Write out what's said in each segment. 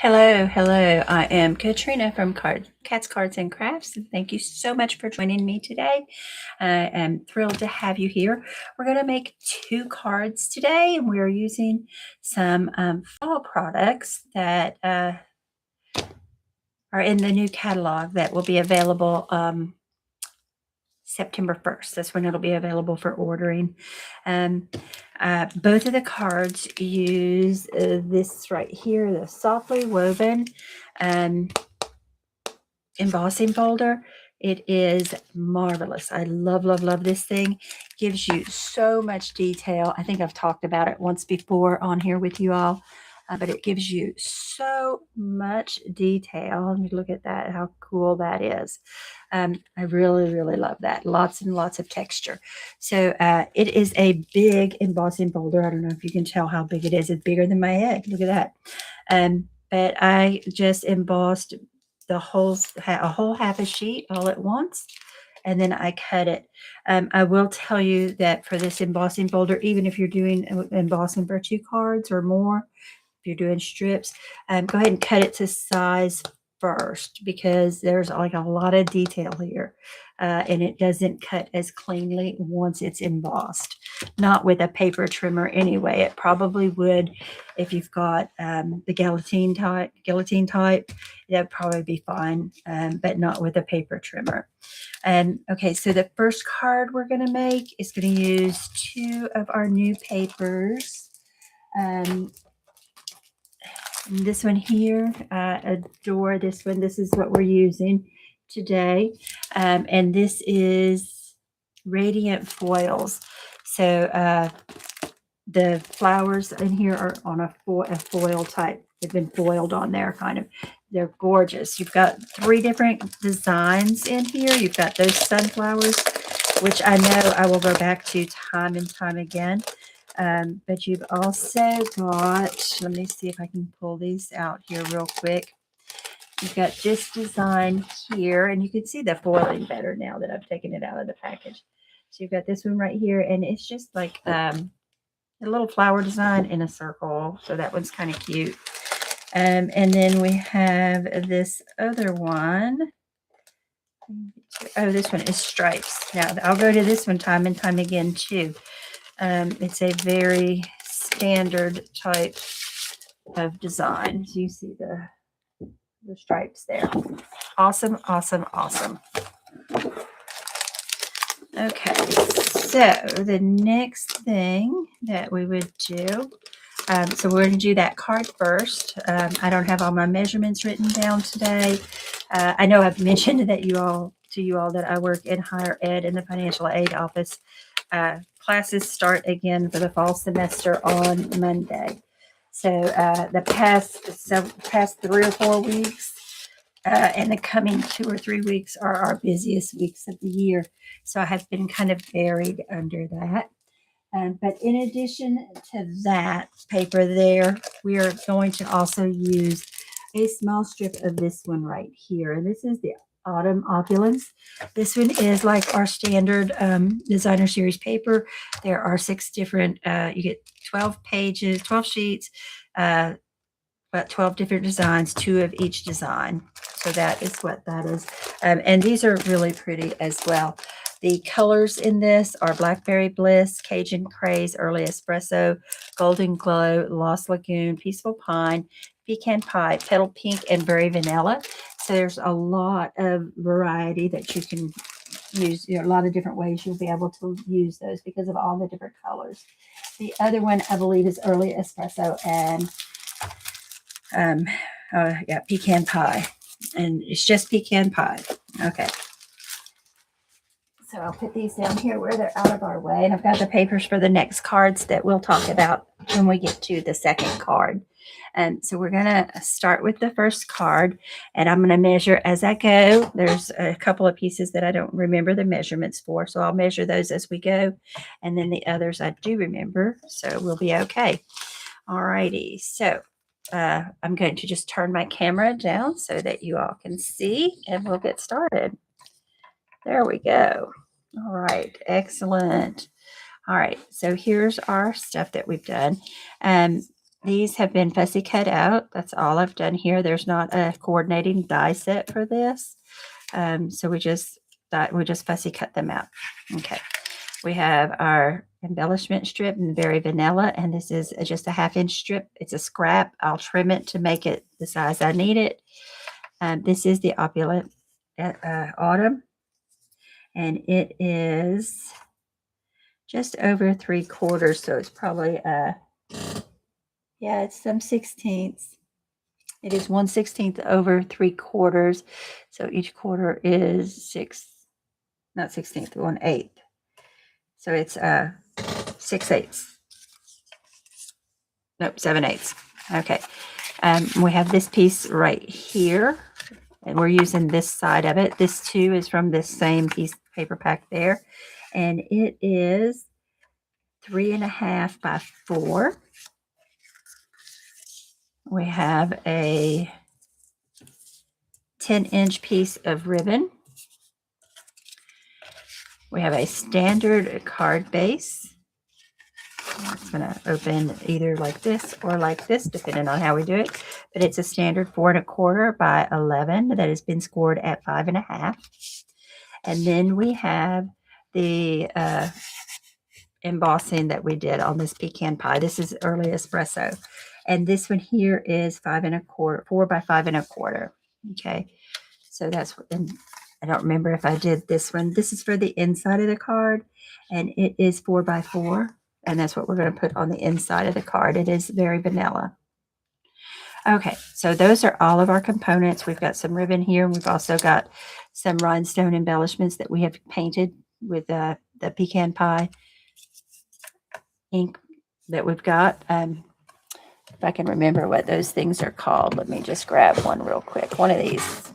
Hello, hello. I am Katrina from Cats, Cards, and Crafts, and thank you so much for joining me today. I am thrilled to have you here. We're going to make two cards today, and we're using some fall products that are in the new catalog that will be available September 1st. That's when it'll be available for ordering. Um, both of the cards use this right here, the softly woven um, embossing folder. It is marvelous. I love, love, love this thing. Gives you so much detail. I think I've talked about it once before on here with you all, but it gives you so much detail. Let me look at that, how cool that is. I really, really love that. Lots and lots of texture. So it is a big embossing folder. I don't know if you can tell how big it is. It's bigger than my head. Look at that. But I just embossed the whole a whole half a sheet all at once, and then I cut it. I will tell you that for this embossing folder, even if you're doing embossing for 2 cards or more, if you're doing strips, go ahead and cut it to size first, because there's like a lot of detail here, and it doesn't cut as cleanly once it's embossed. Not with a paper trimmer anyway. It probably would if you've got the guillotine type. That'd probably be fine, but not with a paper trimmer. Okay, so the first card we're going to make is going to use 2 of our new papers. This one here, adore this one. This is what we're using today. And this is Radiant Foils. So the flowers in here are on a foil type. They've been foiled on there, kind of. They're gorgeous. You've got 3 different designs in here. You've got those sunflowers, which I know I will go back to time and time again. But you've also got, let me see if I can pull these out here real quick. You've got this design here, and you can see the foiling better now that I've taken it out of the package. So you've got this one right here, and it's just like a little flower design in a circle. So that one's kind of cute. And then we have this other one. Oh, this one is stripes. Now, I'll go to this one time and time again, too. It's a very standard type of design. So you see the stripes there. Awesome, awesome, awesome. Okay, so the next thing that we would do, so we're going to do that card first. I don't have all my measurements written down today. I know I've mentioned that to you all that I work in higher ed in the financial aid office. Classes start again for the fall semester on Monday. So the past 3 or 4 weeks and the coming 2 or 3 weeks are our busiest weeks of the year. So I have been kind of buried under that. But in addition to that paper there, we are going to also use a small strip of this one right here. And this is the Autumn Opulence. This one is like our standard designer series paper. There are 6 different, you get 12 pages, 12 sheets, about 12 different designs, 2 of each design. So that is what that is. And these are really pretty as well. The colors in this are Blackberry Bliss, Cajun Craze, Early Espresso, Golden Glow, Lost Lagoon, Peaceful Pine, Pecan Pie, Petal Pink, and Berry Vanilla. So there's a lot of variety that you can use, a lot of different ways you'll be able to use those because of all the different colors. The other one, I believe, is Early Espresso and pecan pie. And it's just pecan pie. Okay. So I'll put these down here where they're out of our way. And I've got the papers for the next cards that we'll talk about when we get to the second card. And so we're going to start with the first card, and I'm going to measure as I go. There's a couple of pieces that I don't remember the measurements for, so I'll measure those as we go. And then the others I do remember, so we'll be okay. All righty. So I'm going to just turn my camera down so that you all can see, and we'll get started. There we go. All right. Excellent. All right. So here's our stuff that we've done. These have been fussy cut out. That's all I've done here. There's not a coordinating die set for this. So we just fussy cut them out. Okay. We have our embellishment strip in Very Vanilla, and this is just a 1/2 inch strip. It's a scrap. I'll trim it to make it the size I need it. This is the Opulent Autumn, and it is just over 3/4, so it's probably yeah, it's some 16ths. It is 1/16 over 3/4, so each quarter is not 16th, 1/8. So it's 6/8. Nope, 7/8. Okay. We have this piece right here, and we're using this side of it. This too is from this same piece paper pack there, and it is 3.5 by 4. We have a 10-inch piece of ribbon. We have a standard card base. It's going to open either like this or like this, depending on how we do it. But it's a standard 4.25 by 11 that has been scored at 5.5. And then we have the embossing that we did on this pecan pie. This is early espresso. And this one here is 5.25, 4 by 5.25. Okay. So that's, and I don't remember if I did this one. This is for the inside of the card, and it is 4 by 4. And that's what we're going to put on the inside of the card. It is Very Vanilla. Okay, so those are all of our components. We've got some ribbon here, and we've also got some rhinestone embellishments that we have painted with the pecan pie ink that we've got. If I can remember what those things are called, let me just grab one real quick. One of these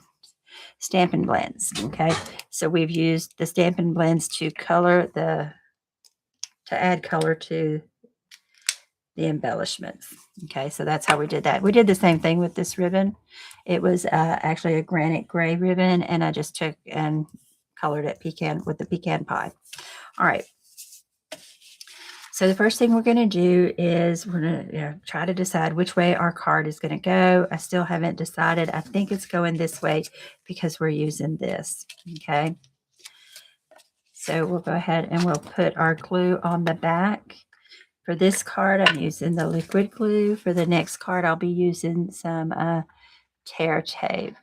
Stampin' Blends. Okay, so we've used the Stampin' Blends to add color to the embellishments. Okay, so that's how we did that. We did the same thing with this ribbon. It was actually a granite gray ribbon, and I just took and colored it with the pecan pie. All right. So the first thing we're going to do is we're going to try to decide which way our card is going to go. I still haven't decided. I think it's going this way because we're using this. Okay. So we'll go ahead and we'll put our glue on the back. For this card, I'm using the liquid glue. For the next card, I'll be using some tear tape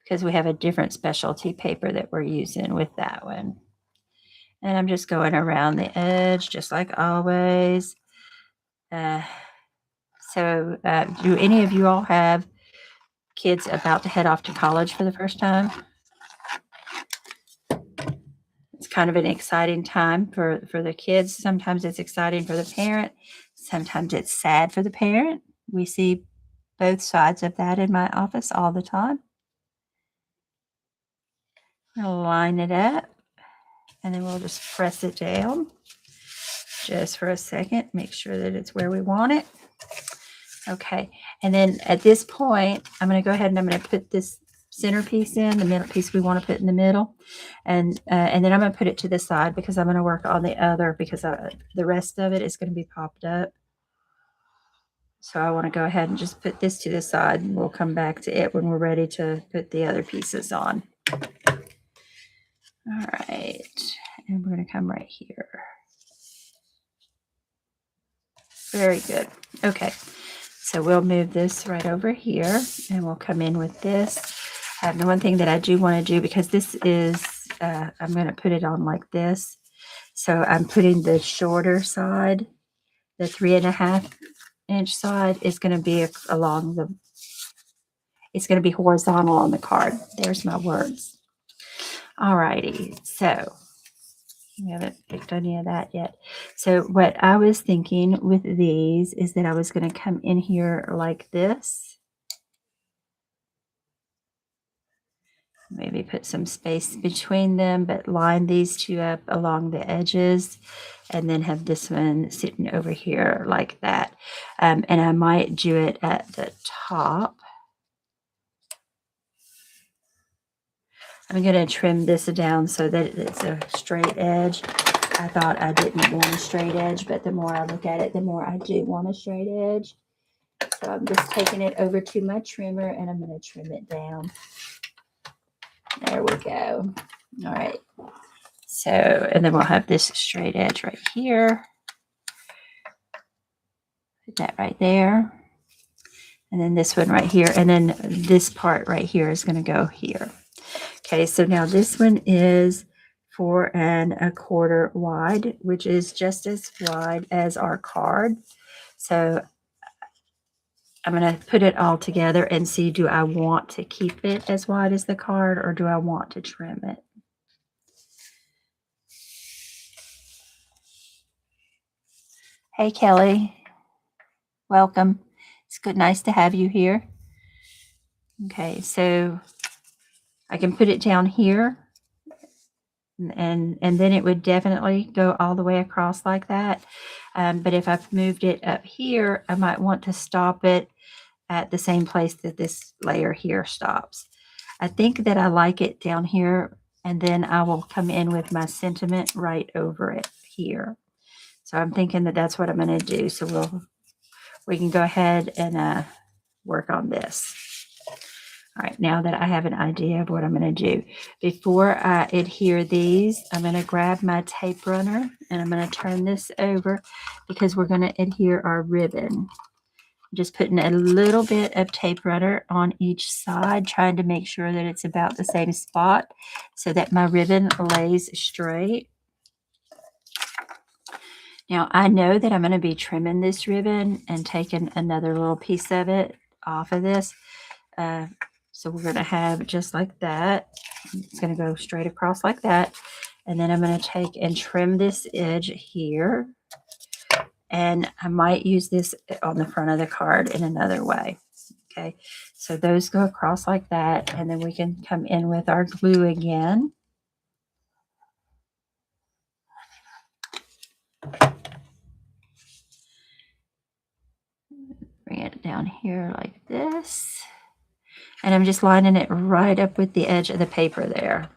because we have a different specialty paper that we're using with that one. And I'm just going around the edge, just like always. Do any of you all have kids about to head off to college for the first time? It's kind of an exciting time for the kids. Sometimes it's exciting for the parent. Sometimes it's sad for the parent. We see both sides of that in my office all the time. I'll line it up, and then we'll just press it down just for a second. Make sure that it's where we want it. Okay, and then at this point, I'm going to go ahead and I'm going to put this centerpiece in, the middle piece we want to put in the middle, and then I'm going to put it to the side because I'm going to work on the other because the rest of it is going to be popped up. So I want to go ahead and just put this to the side, and we'll come back to it when we're ready to put the other pieces on. All right, and we're going to come right here. Very good. Okay, so we'll move this right over here, and we'll come in with this. The one thing that I do want to do, because this is, I'm going to put it on like this. So I'm putting the shorter side, the 3.5-inch side is going to be it's going to be horizontal on the card. There's my words. All righty. So we haven't picked any of that yet. So what I was thinking with these is that I was going to come in here like this. Maybe put some space between them, but line these two up along the edges, and then have this one sitting over here like that. And I might do it at the top. I'm going to trim this down so that it's a straight edge. I thought I didn't want a straight edge, but the more I look at it, the more I do want a straight edge. So I'm just taking it over to my trimmer and I'm going to trim it down. There we go. All right. So, and then we'll have this straight edge right here. Put that right there. And then this one right here. And then this part right here is going to go here. Okay, so now this one is 4 1/4 wide, which is just as wide as our card. So I'm going to put it all together and see, do I want to keep it as wide as the card or do I want to trim it? Hey, Kelly. Welcome. It's good. Nice to have you here. Okay, so I can put it down here and then it would definitely go all the way across like that. But if I've moved it up here, I might want to stop it at the same place that this layer here stops. I think that I like it down here, and then I will come in with my sentiment right over it here. So I'm thinking that that's what I'm going to do. So we can go ahead and work on this. All right, now that I have an idea of what I'm going to do, before I adhere these, I'm going to grab my tape runner and I'm going to turn this over because we're going to adhere our ribbon. Just putting a little bit of tape runner on each side, trying to make sure that it's about the same spot so that my ribbon lays straight. Now, I know that I'm going to be trimming this ribbon and taking another little piece of it off of this. So we're going to have just like that. It's going to go straight across like that. And then I'm going to take and trim this edge here. And I might use this on the front of the card in another way. Okay, so those go across like that. And then we can come in with our glue again. Bring it down here like this. And I'm just lining it right up with the edge of the paper there.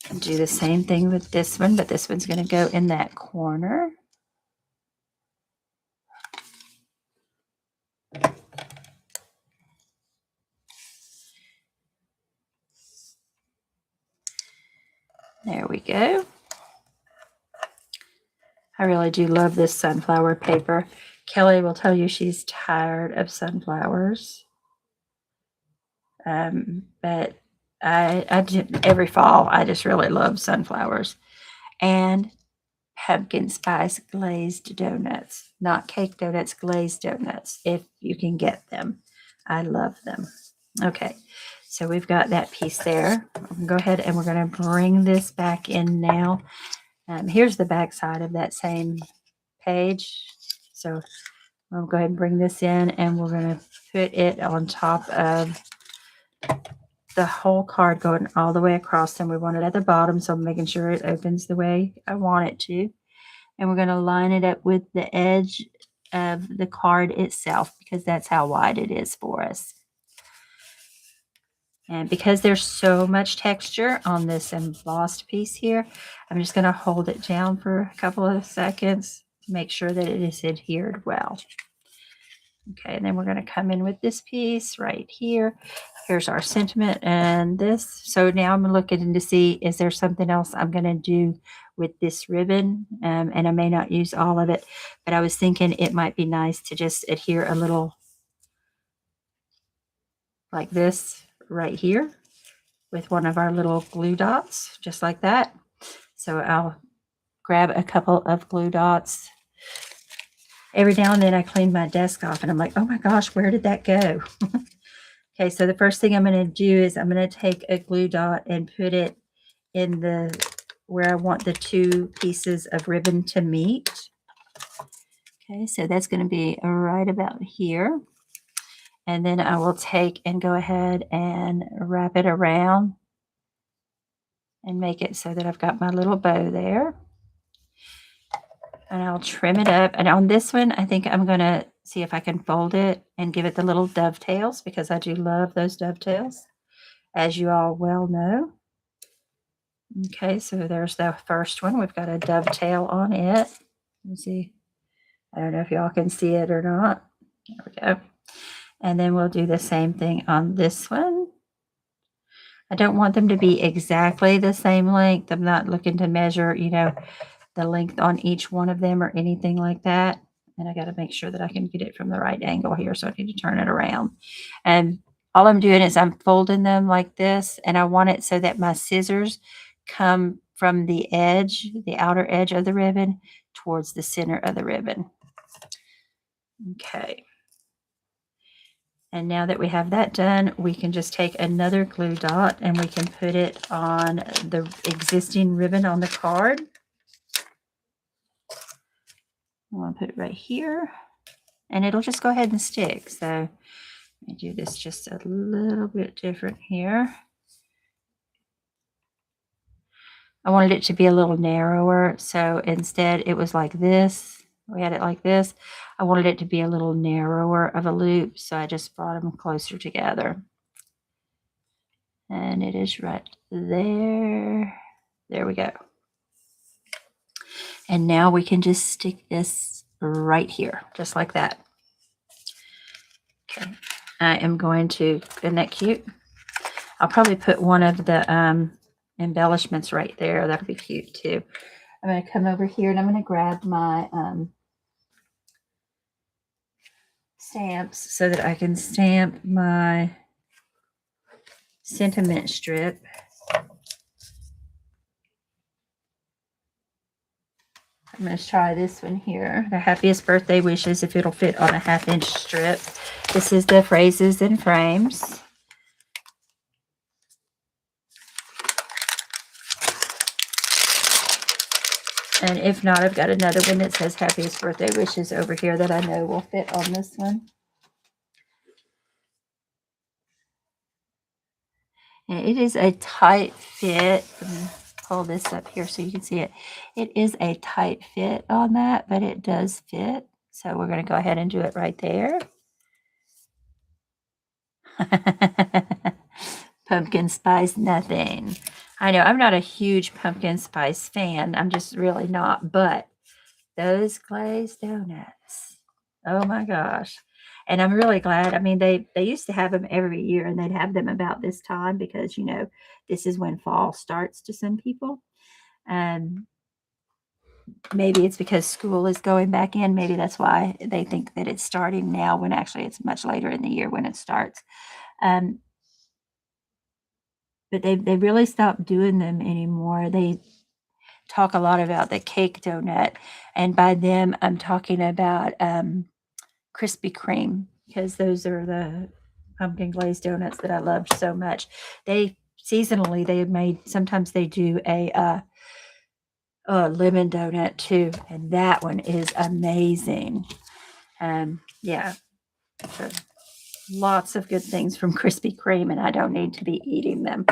And do the same thing with this one, but this one's going to go in that corner. There we go. I really do love this sunflower paper. Kelly will tell you she's tired of sunflowers. But every fall, I just really love sunflowers. And pumpkin spice glazed donuts, not cake donuts, glazed donuts, if you can get them. I love them. Okay, so we've got that piece there. Go ahead and we're going to bring this back in now. Here's the back side of that same page. So we'll go ahead and bring this in and we're going to put it on top of the whole card going all the way across, and we want it at the bottom, so I'm making sure it opens the way I want it to. And we're going to line it up with the edge of the card itself because that's how wide it is for us. And because there's so much texture on this embossed piece here, I'm just going to hold it down for a couple of seconds to make sure that it is adhered well. Okay, and then we're going to come in with this piece right here. Here's our sentiment and this. So now I'm looking to see, is there something else I'm going to do with this ribbon? And I may not use all of it, but I was thinking it might be nice to just adhere a little like this right here with one of our little glue dots, just like that. So I'll grab a couple of glue dots. Every now and then I clean my desk off and I'm like, oh my gosh, where did that go? Okay, so the first thing I'm going to do is I'm going to take a glue dot and put it in where I want the two pieces of ribbon to meet. Okay, so that's going to be right about here. And then I will take and go ahead and wrap it around and make it so that I've got my little bow there. And I'll trim it up. And on this one, I think I'm going to see if I can fold it and give it the little dovetails because I do love those dovetails, as you all well know. Okay, so there's the first one. We've got a dovetail on it. Let me see. I don't know if y'all can see it or not. There we go. And then we'll do the same thing on this one. I don't want them to be exactly the same length. I'm not looking to measure, the length on each one of them or anything like that. And I got to make sure that I can get it from the right angle here. So I need to turn it around. And all I'm doing is I'm folding them like this. And I want it so that my scissors come from the edge, the outer edge of the ribbon towards the center of the ribbon. Okay. And now that we have that done, we can just take another glue dot and we can put it on the existing ribbon on the card. I'm going to put it right here, and it'll just go ahead and stick. So let me do this just a little bit different here. I wanted it to be a little narrower, so instead it was like this. We had it like this. I wanted it to be a little narrower of a loop, so I just brought them closer together. And it is right there. There we go. And now we can just stick this right here, just like that. Okay. I am going to, isn't that cute? I'll probably put one of the embellishments right there. That'll be cute too. I'm going to come over here and I'm going to grab my stamps so that I can stamp my sentiment strip. I'm going to try this one here. The happiest birthday wishes, if it'll fit on a 1/2-inch strip. This is the Phrases and Frames. And if not, I've got another one that says happiest birthday wishes over here that I know will fit on this one. And it is a tight fit. Let me pull this up here so you can see it. It is a tight fit on that, but it does fit. So we're going to go ahead and do it right there. Pumpkin spice, nothing. I know I'm not a huge pumpkin spice fan. I'm just really not. But those glazed donuts, oh my gosh. And I'm really glad. I mean, they used to have them every year, and they'd have them about this time because, this is when fall starts to some people. And maybe it's because school is going back in. Maybe that's why they think that it's starting now when actually it's much later in the year when it starts. But they really stopped doing them anymore. They talk a lot about the cake donut, and by them I'm talking about Krispy Kreme, because those are the pumpkin glazed donuts that I loved so much. They seasonally sometimes they do a lemon donut too, and that one is amazing. Yeah, so lots of good things from Krispy Kreme, and I don't need to be eating them.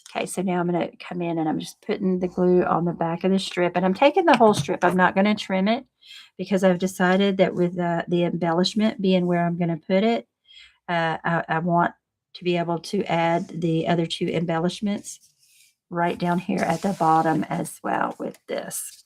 Okay, so now I'm going to come in and I'm just putting the glue on the back of the strip, and I'm taking the whole strip. I'm not going to trim it because I've decided that with the embellishment being where I'm going to put it, I want to be able to add the other 2 embellishments right down here at the bottom as well with this.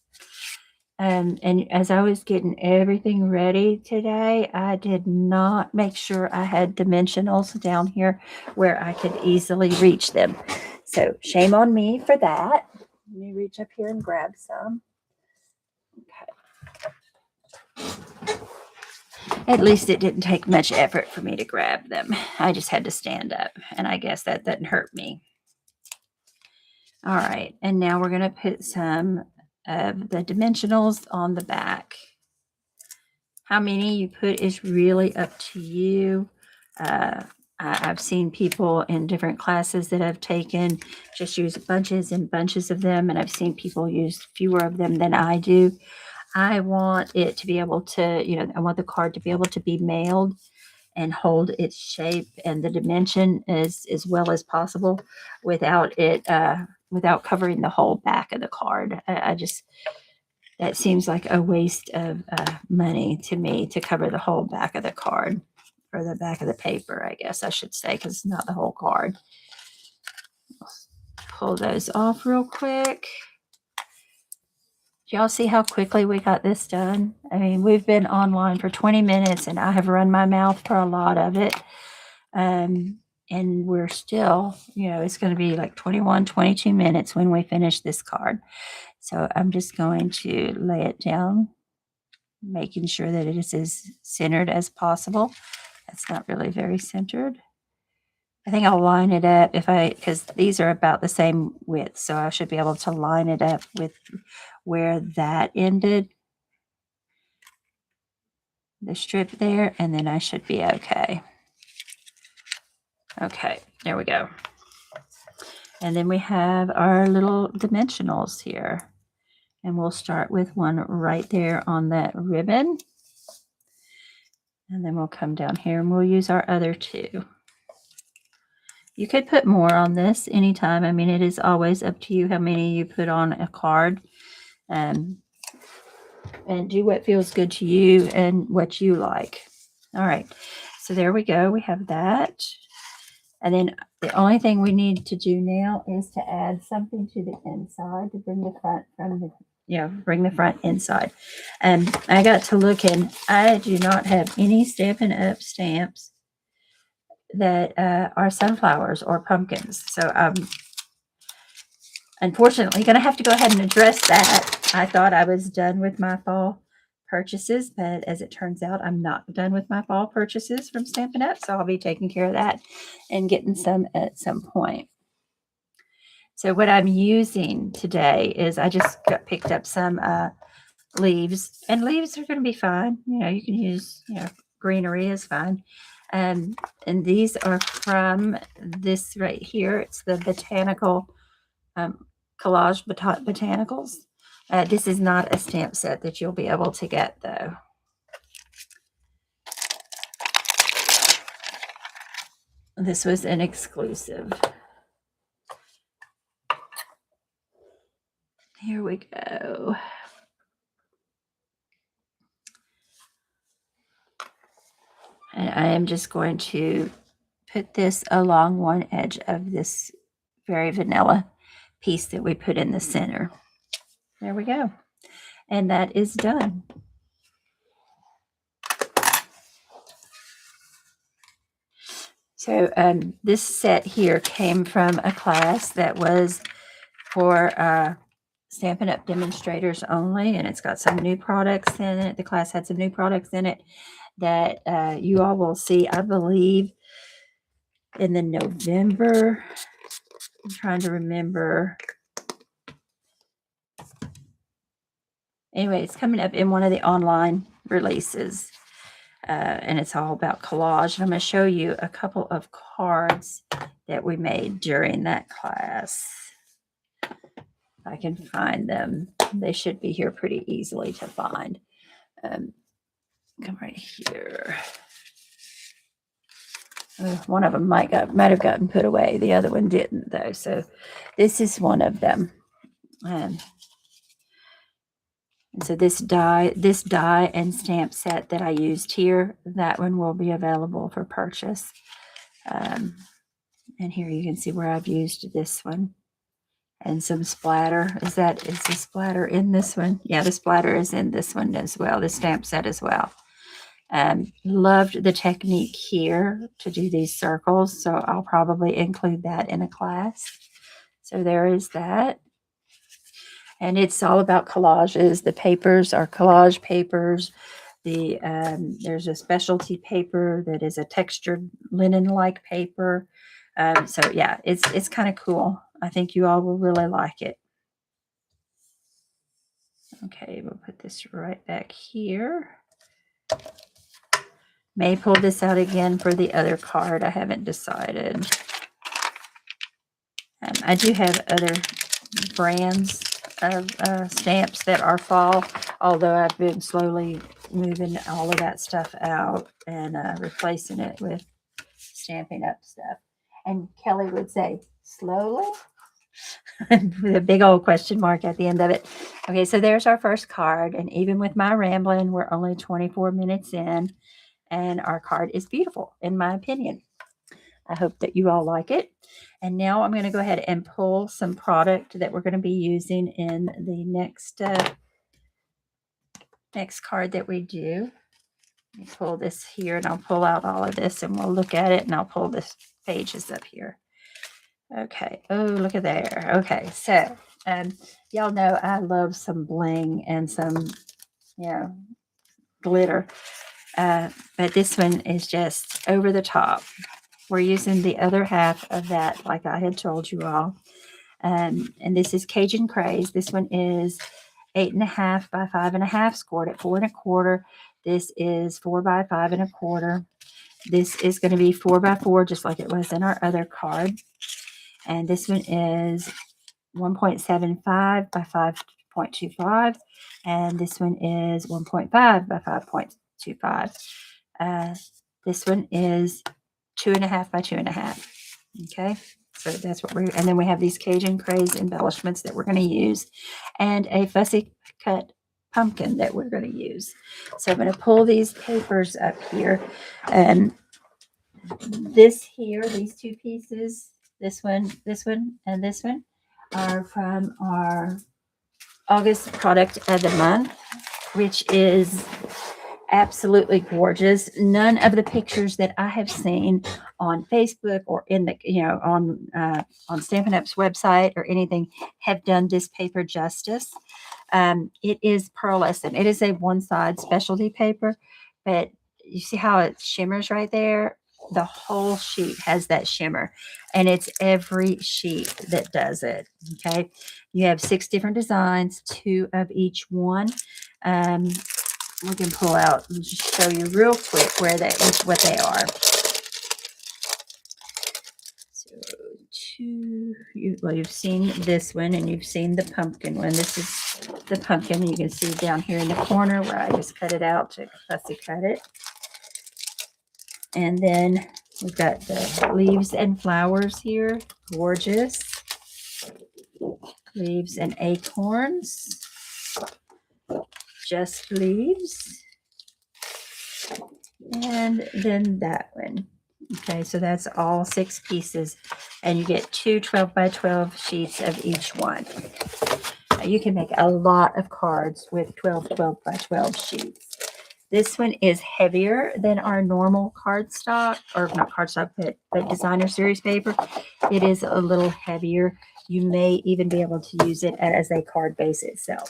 And as I was getting everything ready today, I did not make sure I had dimensionals down here where I could easily reach them. So shame on me for that. Let me reach up here and grab some. Okay. At least it didn't take much effort for me to grab them. I just had to stand up, and I guess that doesn't hurt me. All right, and now we're going to put some of the dimensionals on the back. How many you put is really up to you. I've seen people in different classes that I've taken just use bunches and bunches of them, and I've seen people use fewer of them than I do. I want it to be able to, I want the card to be able to be mailed and hold its shape and the dimension as well as possible without covering the whole back of the card. That seems like a waste of money to me to cover the whole back of the card, or the back of the paper, I guess I should say, because it's not the whole card. pull those off real quick. Y'all see how quickly we got this done? I mean, we've been online for 20 minutes and I have run my mouth for a lot of it. And we're still, it's going to be like 21, 22 minutes when we finish this card. So I'm just going to lay it down, making sure that it is as centered as possible. That's not really very centered. I think I'll line it up because these are about the same width. So I should be able to line it up with where that ended, the strip there, and then I should be okay. Okay, there we go. And then we have our little dimensionals here. And we'll start with one right there on that ribbon. And then we'll come down here and we'll use our other two. You could put more on this anytime. I mean, it is always up to you how many you put on a card. And do what feels good to you and what you like. All right. So there we go. We have that. And then the only thing we need to do now is to add something to the inside to bring the front from the bring the front inside. And I got to look, and I do not have any Stampin' Up! Stamps that are sunflowers or pumpkins. So I'm unfortunately going to have to go ahead and address that. I thought I was done with my fall purchases, but as it turns out, I'm not done with my fall purchases from Stampin' Up! So I'll be taking care of that and getting some at some point. So what I'm using today is I just picked up some leaves, and leaves are going to be fine. You can use, greenery is fine. And these are from this right here. It's the Botanical Collage Botanicals. This is not a stamp set that you'll be able to get, though. This was an exclusive. Here we go. And I am just going to put this along one edge of this very vanilla piece that we put in the center. There we go. And that is done. So this set here came from a class that was for Stampin' Up! Demonstrators only, and it's got some new products in it. The class had some new products in it that you all will see, I believe, in the November. I'm trying to remember. Anyway, it's coming up in one of the online releases. And it's all about collage. And I'm going to show you a couple of cards that we made during that class. If I can find them. They should be here pretty easily to find. Come right here. One of them might have gotten put away. The other one didn't, though. So this is one of them. And so this die and stamp set that I used here, that one will be available for purchase. And here you can see where I've used this one. And some splatter. Is the splatter in this one? Yeah, the splatter is in this one as well, the stamp set as well. Loved the technique here to do these circles, so I'll probably include that in a class. So there is that. And it's all about collages. The papers are collage papers. There's a specialty paper that is a textured linen-like paper. So yeah, it's kind of cool. I think you all will really like it. Okay, we'll put this right back here. May pull this out again for the other card. I haven't decided. I do have other brands of stamps that are fall, although I've been slowly moving all of that stuff out and replacing it with Stampin' Up! Stuff. And Kelly would say, slowly? With a big old question mark at the end of it. Okay, so there's our first card. And even with my rambling, we're only 24 minutes in. And our card is beautiful, in my opinion. I hope that you all like it. And now I'm going to go ahead and pull some product that we're going to be using in the next card that we do. Let me pull this here, and I'll pull out all of this, and we'll look at it, and I'll pull the pages up here. Okay. Oh, look at there. Okay. So, y'all know I love some bling and some, glitter. But this one is just over the top. We're using the other half of that, like I had told you all. And this is Cajun Craze. This one is 8.5 by 5.5, scored at 4.25. This is 4 by 5.25. This is going to be 4 by 4, just like it was in our other card. And this one is 1.75 by 5.25. And this one is 1.5 by 5.25. This one is 2.5 by 2.5. Okay. So that's what and then we have these Cajun Craze embellishments that we're going to use, and a fussy cut pumpkin that we're going to use. So I'm going to pull these papers up here, and this here, these two pieces, this one, and this one are from our August product of the month, which is absolutely gorgeous. None of the pictures that I have seen on Facebook or in the on Stampin' Up's website or anything have done this paper justice. It is pearlescent. It is a one-side specialty paper, but you see how it shimmers right there? The whole sheet has that shimmer, and it's every sheet that does it. Okay, you have 6 different designs, 2 of each one. We can pull out and just show you real quick what they are. So you've seen this one, and you've seen the pumpkin one. This is the pumpkin. You can see down here in the corner where I just cut it out to fussy cut it. And then we've got the leaves and flowers here. Gorgeous. Leaves and acorns. Just leaves. And then that one. Okay, so that's all 6 pieces, and you get 2 12 by 12 sheets of each one. Now you can make a lot of cards with 12 by 12 sheets. This one is heavier than our normal cardstock, or not cardstock, but designer series paper. It is a little heavier. You may even be able to use it as a card base itself.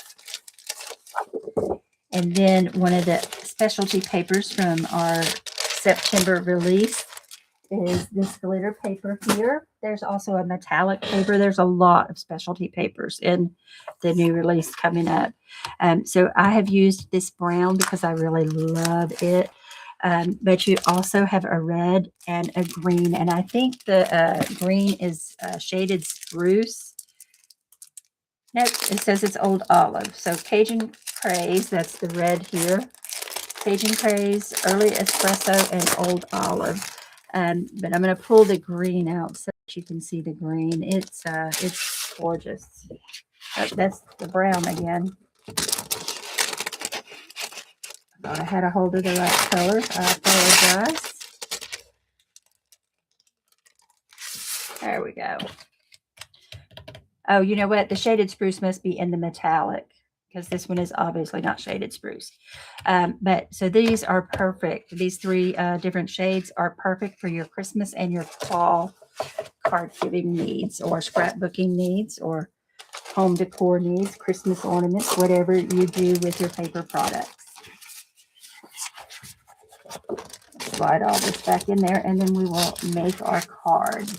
And then one of the specialty papers from our September release is this glitter paper here. There's also a metallic paper. There's a lot of specialty papers in the new release coming up. So I have used this brown because I really love it. But you also have a red and a green. And I think the green is shaded spruce. Nope, it says it's old olive. So Cajun Craze, that's the red here. Cajun Craze, early espresso, and old olive. But I'm going to pull the green out so that you can see the green. It's gorgeous. Oh, that's the brown again. I thought I had a hold of the right color. I apologize. There we go. Oh, you know what? The shaded spruce must be in the metallic, because this one is obviously not shaded spruce. But so these are perfect. These 3 different shades are perfect for your Christmas and your fall card giving needs, or scrapbooking needs, or home decor needs, Christmas ornaments, whatever you do with your paper products. Slide all this back in there, and then we will make our card.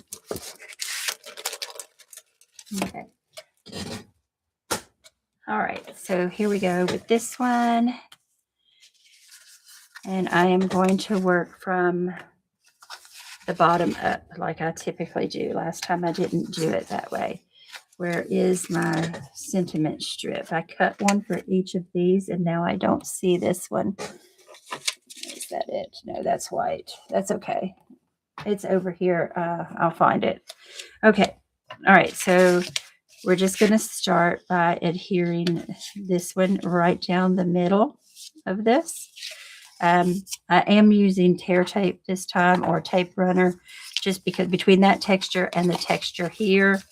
Okay. All right, so here we go with this one. And I am going to work from the bottom up like I typically do. Last time I didn't do it that way. Where is my sentiment strip? I cut one for each of these, and now I don't see this one. Is that it? No, that's white. That's okay. It's over here. I'll find it. Okay. All right, so we're just going to start by adhering this one right down the middle of this. I am using tear tape this time, or tape runner, just because between that texture and the texture here,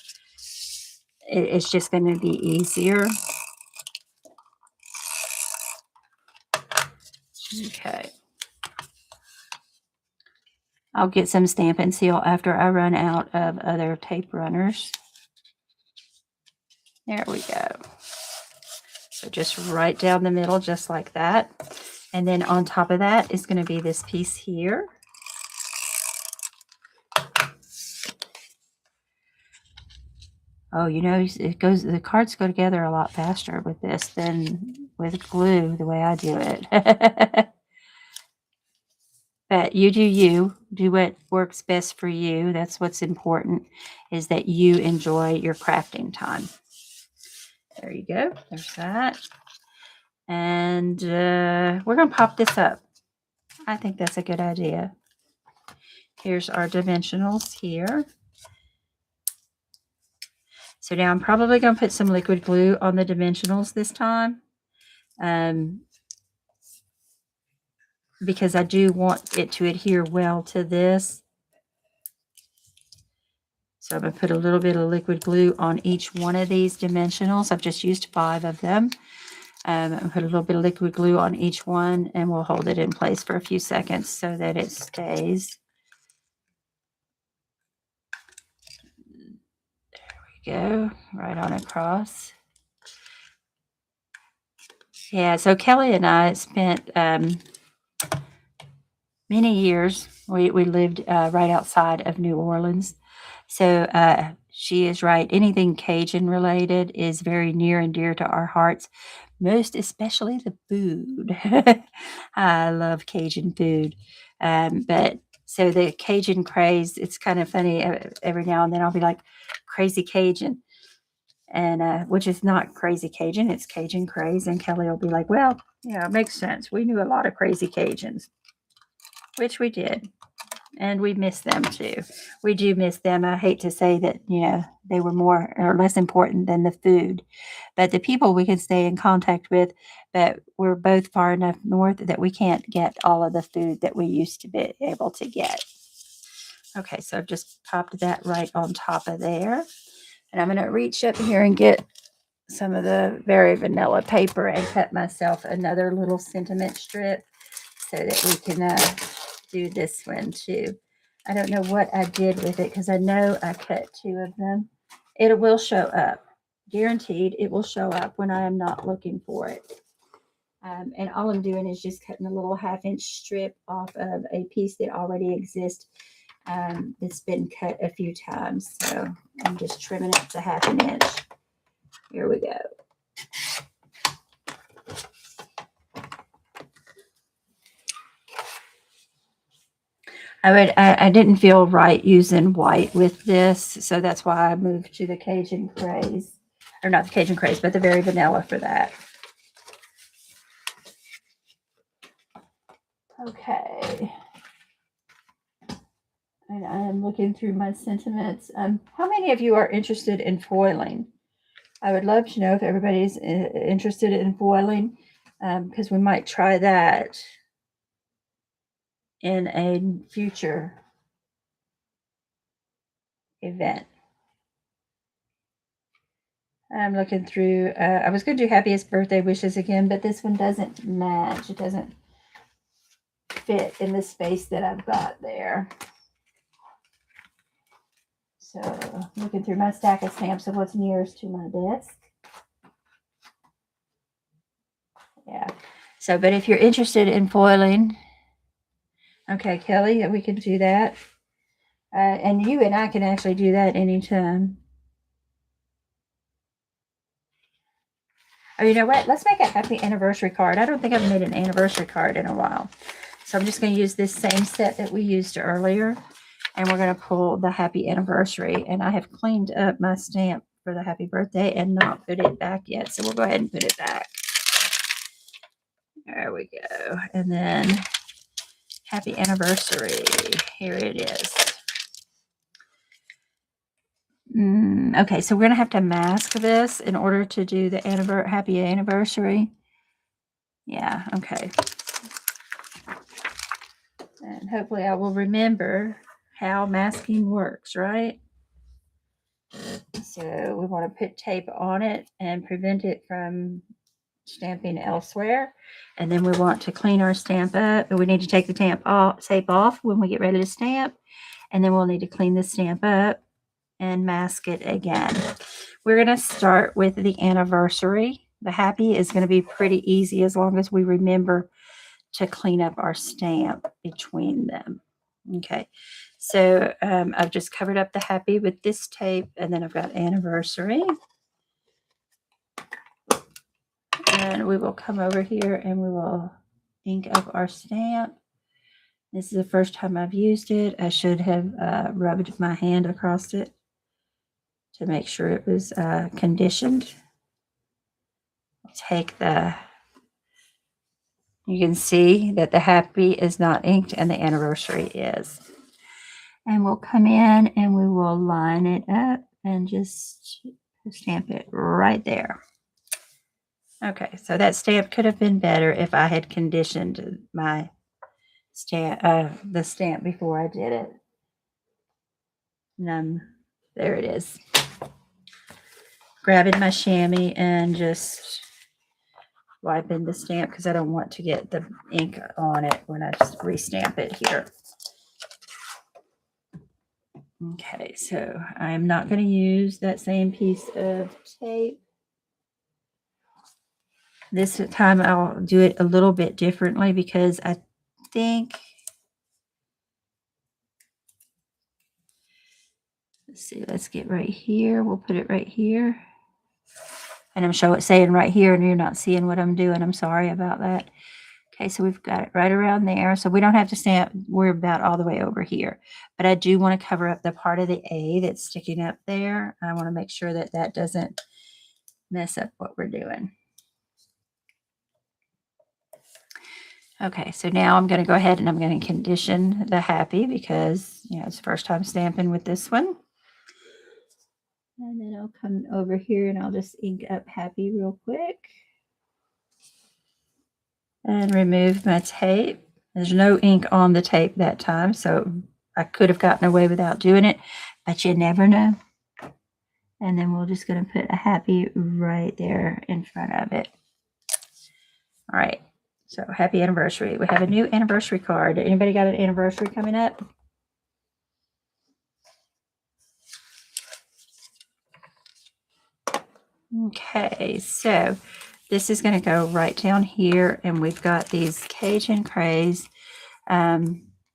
it's just going to be easier. Okay. I'll get some Stampin' Seal after I run out of other tape runners. There we go. So just right down the middle, just like that. And then on top of that is going to be this piece here. Oh, you know, the cards go together a lot faster with this than with glue, the way I do it. But you do what works best for you. That's what's important, is that you enjoy your crafting time. There you go. There's that. And we're going to pop this up. I think that's a good idea. Here's our dimensionals here. So now I'm probably going to put some liquid glue on the dimensionals this time. Because I do want it to adhere well to this. So I'm going to put a little bit of liquid glue on each one of these dimensionals. I've just used 5 of them. I'm going to put a little bit of liquid glue on each one, and we'll hold it in place for a few seconds so that it stays. There we go, right on across. Yeah, so Kelly and I spent many years. We lived right outside of New Orleans. So she is right. Anything Cajun related is very near and dear to our hearts, most especially the food. I love Cajun food. But so the Cajun craze, it's kind of funny. Every now and then I'll be like, crazy Cajun. And which is not crazy Cajun, it's Cajun craze. And Kelly will be like, well, yeah, it makes sense. We knew a lot of crazy Cajuns, which we did. And we miss them too. We do miss them. I hate to say that, you know, they were more or less important than the food, but the people we can stay in contact with, but we're both far enough north that we can't get all of the food that we used to be able to get. Okay, so I've just popped that right on top of there. And I'm going to reach up here and get some of the Very Vanilla paper and cut myself another little sentiment strip so that we can do this one too. I don't know what I did with it because I know I cut 2 of them. It will show up. Guaranteed it will show up when I am not looking for it. And all I'm doing is just cutting a little 1/2-inch strip off of a piece that already exists. It's been cut a few times, so I'm just trimming it to 1/2 inch. Here we go. I didn't feel right using white with this, so that's why I moved to the Cajun Craze, or not the Cajun Craze, but the Very Vanilla for that. Okay. And I am looking through my sentiments. How many of you are interested in foiling? I would love to know if everybody's interested in foiling, because we might try that in a future event. I'm looking through. I was going to do happiest birthday wishes again, but this one doesn't match. It doesn't fit in the space that I've got there. So looking through my stack of stamps of what's nearest to my desk. Yeah. So, but if you're interested in foiling, okay, Kelly, we can do that. And you and I can actually do that anytime. Oh, you know what? Let's make a happy anniversary card. I don't think I've made an anniversary card in a while. So I'm just going to use this same set that we used earlier. And we're going to pull the happy anniversary. And I have cleaned up my stamp for the happy birthday and not put it back yet. So we'll go ahead and put it back. There we go. And then happy anniversary. Here it is. Okay, so we're going to have to mask this in order to do the happy anniversary. Yeah, okay. And hopefully I will remember how masking works, right? So we want to put tape on it and prevent it from stamping elsewhere. And then we want to clean our stamp up. We need to take the tape off when we get ready to stamp. And then we'll need to clean the stamp up and mask it again. We're going to start with the anniversary. The happy is going to be pretty easy as long as we remember to clean up our stamp between them. Okay, so I've just covered up the happy with this tape, and then I've got anniversary. And we will come over here and we will ink up our stamp. This is the first time I've used it. I should have rubbed my hand across it to make sure it was conditioned. Take you can see that the happy is not inked and the anniversary is. And we'll come in and we will line it up and just stamp it right there. Okay, so that stamp could have been better if I had conditioned my the stamp before I did it. And there it is. Grabbing my chamois and just wiping the stamp because I don't want to get the ink on it when I just restamp it here. Okay, so I'm not going to use that same piece of tape. This time I'll do it a little bit differently because I think, let's see, let's get right here. We'll put it right here. And I'm saying right here, and you're not seeing what I'm doing. I'm sorry about that. Okay, so we've got it right around there. So we don't have to stamp. We're about all the way over here. But I do want to cover up the part of the A that's sticking up there. I want to make sure that that doesn't mess up what we're doing. Okay, so now I'm going to go ahead and I'm going to condition the happy because, you know, it's the first time stamping with this one. And then I'll come over here and I'll just ink up happy real quick. And remove my tape. There's no ink on the tape that time, so I could have gotten away without doing it, but you never know. And then we're just going to put a happy right there in front of it. All right, so happy anniversary. We have a new anniversary card. Anybody got an anniversary coming up? Okay, so this is going to go right down here, and we've got these Cajun Craze,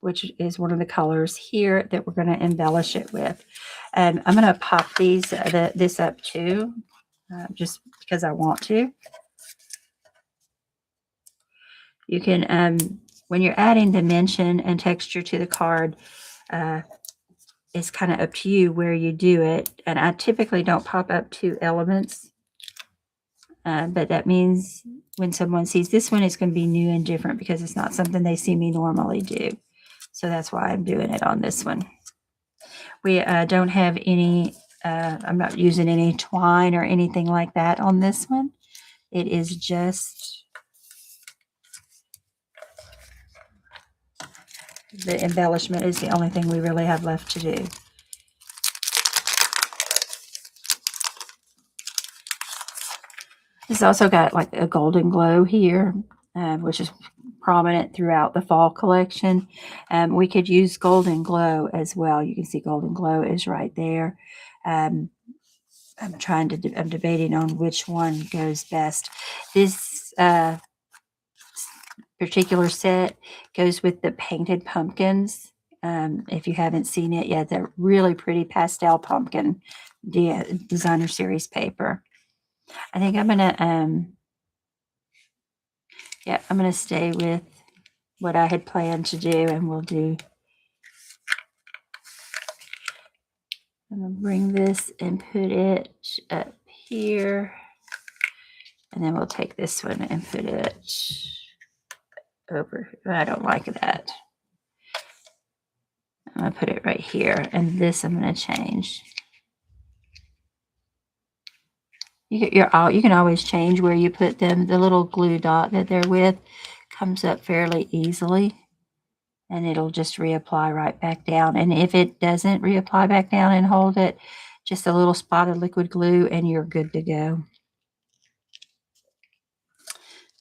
which is one of the colors here that we're going to embellish it with. I'm going to pop this up too, just because I want to. You can, when you're adding dimension and texture to the card, it's kind of up to you where you do it. And I typically don't pop up 2 elements. But that means when someone sees this one, it's going to be new and different because it's not something they see me normally do. So that's why I'm doing it on this one. We don't have any, I'm not using any twine or anything like that on this one. It is just the embellishment is the only thing we really have left to do. It's also got like a golden glow here, which is prominent throughout the fall collection. We could use golden glow as well. You can see golden glow is right there. I'm debating on which one goes best. This particular set goes with the painted pumpkins. If you haven't seen it yet, they're really pretty pastel pumpkin designer series paper. I think I'm gonna I'm gonna stay with what I had planned to do, and we'll do. I'm gonna bring this and put it up here, and then we'll take this one and put it over. I don't like that. I'm gonna put it right here, and this I'm gonna change. You can always change where you put them. The little glue dot that they're with comes up fairly easily. and it'll just reapply right back down. And if it doesn't reapply back down and hold it, just a little spot of liquid glue and you're good to go.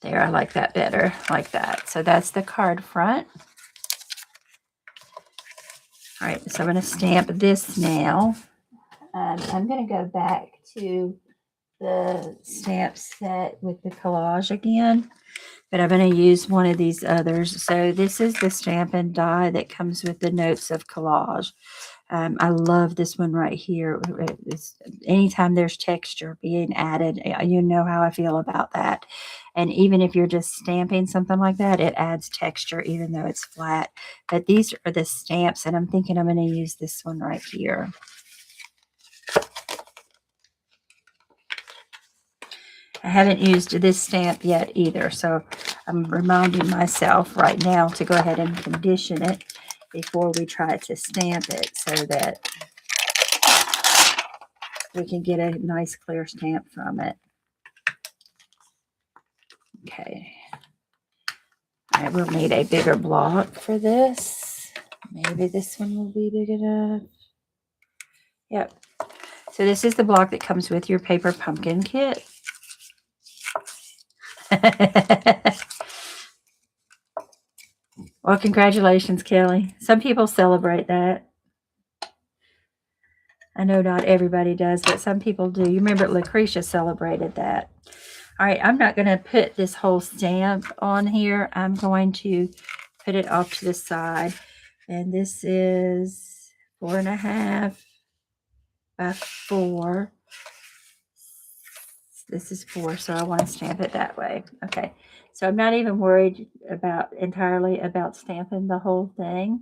There, I like that better, like that. So that's the card front. All right, so I'm going to stamp this now. I'm going to go back to the stamp set with the collage again, but I'm going to use one of these others. So this is the Stampin' Die that comes with the Notes of Collage. I love this one right here. Anytime there's texture being added, you know how I feel about that. And even if you're just stamping something like that, it adds texture even though it's flat. But these are the stamps, and I'm thinking I'm going to use this one right here. I haven't used this stamp yet either, so I'm reminding myself right now to go ahead and condition it before we try to stamp it so that we can get a nice clear stamp from it. Okay. All right, we'll need a bigger block for this. Maybe this one will be big enough. Yep. So this is the block that comes with your paper pumpkin kit. Well, congratulations, Kelly. Some people celebrate that. I know not everybody does, but some people do. You remember Lucretia celebrated that. All right, I'm not going to put this whole stamp on here. I'm going to put it off to the side. And this is 4.5 by 4. This is 4, so I want to stamp it that way. Okay, so I'm not even worried entirely about stamping the whole thing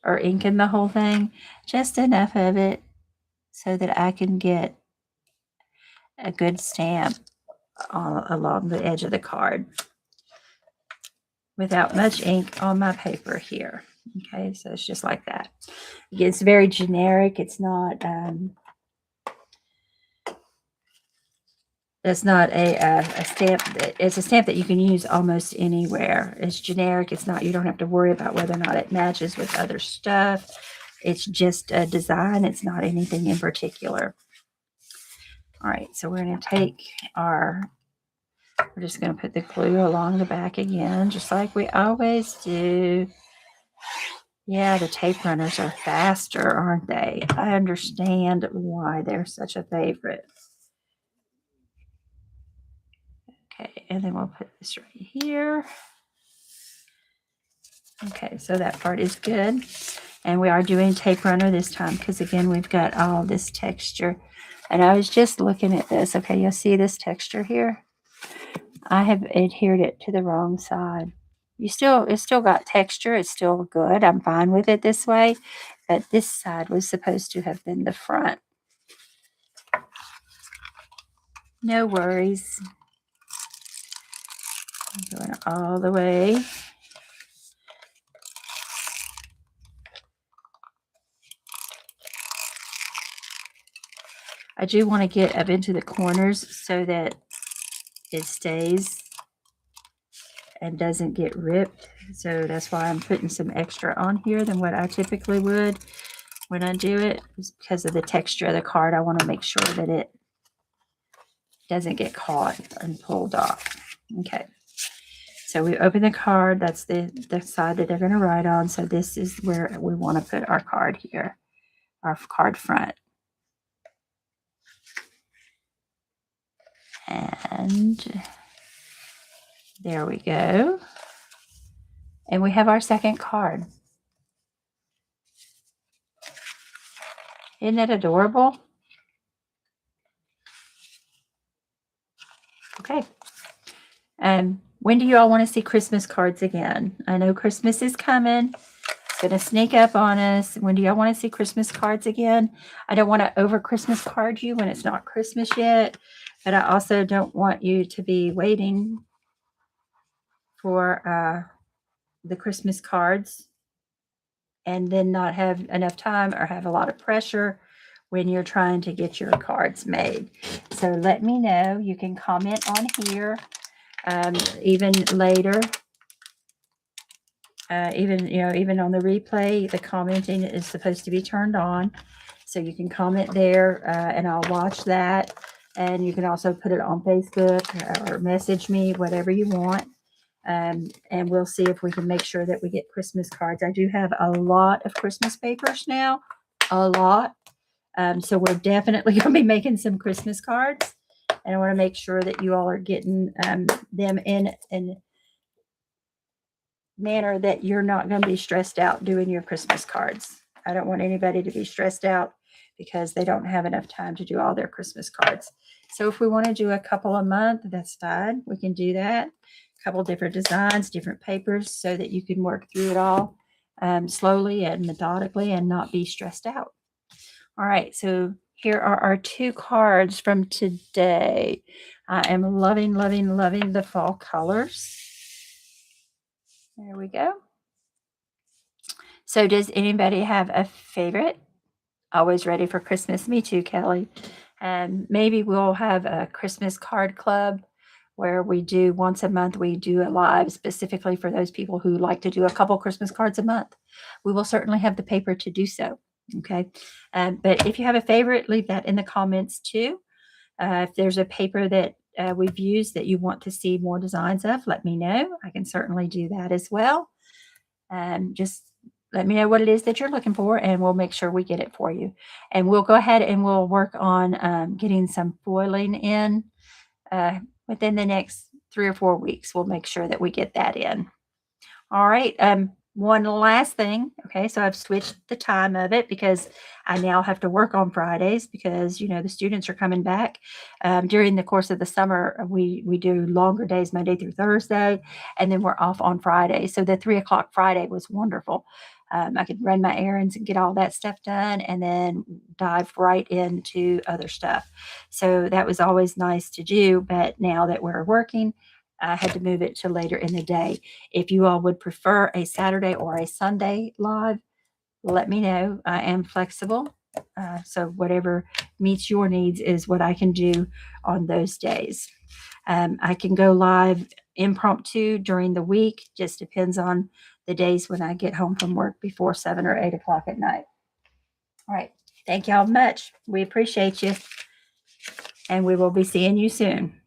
or inking the whole thing, just enough of it so that I can get a good stamp along the edge of the card without much ink on my paper here. Okay, so it's just like that. It's very generic. It's not it's not a stamp. It's a stamp that you can use almost anywhere. It's generic. It's not, you don't have to worry about whether or not it matches with other stuff. It's just a design. It's not anything in particular. All right, so we're going to take we're just going to put the glue along the back again, just like we always do. Yeah, the tape runners are faster, aren't they? I understand why they're such a favorite. Okay, and then we'll put this right here. Okay, so that part is good. And we are doing tape runner this time because, again, we've got all this texture. And I was just looking at this. Okay, you'll see this texture here. I have adhered it to the wrong side. It's still got texture. It's still good. I'm fine with it this way. But this side was supposed to have been the front. No worries. I'm going all the way. I do want to get up into the corners so that it stays and doesn't get ripped. So that's why I'm putting some extra on here than what I typically would when I do it. It's because of the texture of the card. I want to make sure that it doesn't get caught and pulled off. Okay. So we open the card. That's the side that they're going to write on. So this is where we want to put our card here, our card front. And there we go. And we have our second card. Isn't it adorable? Okay. When do you all want to see Christmas cards again? I know Christmas is coming. It's going to sneak up on us. When do y'all want to see Christmas cards again? I don't want to over Christmas card you when it's not Christmas yet, but I also don't want you to be waiting for the Christmas cards and then not have enough time or have a lot of pressure when you're trying to get your cards made. So let me know. You can comment on here even later Even on the replay, the commenting is supposed to be turned on. So you can comment there, and I'll watch that. And you can also put it on Facebook or message me, whatever you want. And we'll see if we can make sure that we get Christmas cards. I do have a lot of Christmas papers now, a lot. So we're definitely going to be making some Christmas cards. And I want to make sure that you all are getting them in a manner that you're not going to be stressed out doing your Christmas cards. I don't want anybody to be stressed out because they don't have enough time to do all their Christmas cards. So if we want to do a couple a month, that's fine. We can do that. A couple different designs, different papers, so that you can work through it all slowly and methodically and not be stressed out. All right, so here are our 2 cards from today. I am loving, loving, loving the fall colors. There we go. So does anybody have a favorite? Always ready for Christmas. Me too, Kelly. And maybe we'll have a Christmas card club where we do once a month, we do a live specifically for those people who like to do a couple Christmas cards a month. We will certainly have the paper to do so. Okay. But if you have a favorite, leave that in the comments too. If there's a paper that we've used that you want to see more designs of, let me know. I can certainly do that as well. Just let me know what it is that you're looking for, and we'll make sure we get it for you. And we'll go ahead and we'll work on getting some foiling in within the next 3 or 4 weeks. We'll make sure that we get that in. All right. One last thing. Okay, so I've switched the time of it because I now have to work on Fridays because the students are coming back. During the course of the summer, we do longer days, Monday through Thursday, and then we're off on Friday. So the 3 o'clock Friday was wonderful. I could run my errands and get all that stuff done, and then dive right into other stuff. So that was always nice to do. But now that we're working, I had to move it to later in the day. If you all would prefer a Saturday or a Sunday live, let me know. I am flexible. So whatever meets your needs is what I can do on those days. I can go live impromptu during the week. Just depends on the days when I get home from work before 7 or 8 o'clock at night. All right. Thank y'all much. We appreciate you. And we will be seeing you soon.